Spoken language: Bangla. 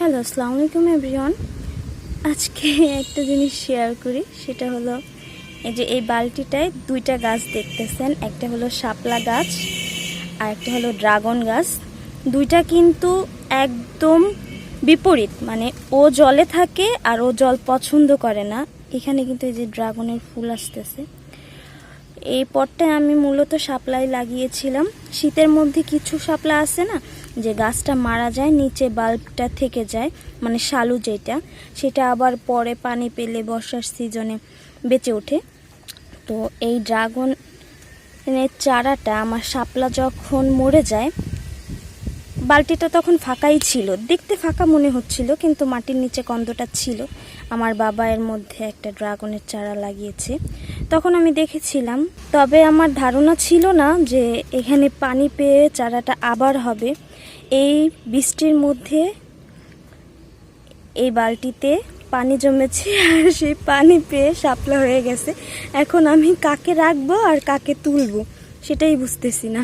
হ্যালো, আসসালামু আলাইকুম এভরিওয়ান। আজকে একটা জিনিস শেয়ার করি, সেটা হলো এই যে এই বালতিটায় দুইটা গাছ দেখতেছেন, একটা হলো শাপলা গাছ আর একটা হলো ড্রাগন গাছ। দুইটা কিন্তু একদম বিপরীত, মানে ও জলে থাকে আর ও জল পছন্দ করে না। এখানে কিন্তু এই যে ড্রাগনের ফুল আসতেছে। এই পটটায় আমি মূলত শাপলাই লাগিয়েছিলাম। শীতের মধ্যে কিছু শাপলা আছে না, যে গাছটা মারা যায়, নিচে বাল্বটা থেকে যায়, মানে শালু যেটা, সেটা আবার পরে পানি পেলে বর্ষার সিজনে বেঁচে ওঠে। তো এই ড্রাগনের চারাটা আমার শাপলা যখন মরে যায়, বালতিটা তখন ফাঁকাই ছিল, দেখতে ফাঁকা মনে হচ্ছিল, কিন্তু মাটির নিচে কন্দটা ছিল। আমার বাবা এর মধ্যে একটা ড্রাগনের চারা লাগিয়েছে, তখন আমি দেখেছিলাম। তবে আমার ধারণা ছিল না যে এখানে পানি পেয়ে চারাটা আবার হবে। এই বৃষ্টির মধ্যে এই বালতিতে পানি জমেছে আর সেই পানি পেয়ে শাপলা হয়ে গেছে। এখন আমি কাকে রাখবো আর কাকে তুলবো সেটাই বুঝতেছি না।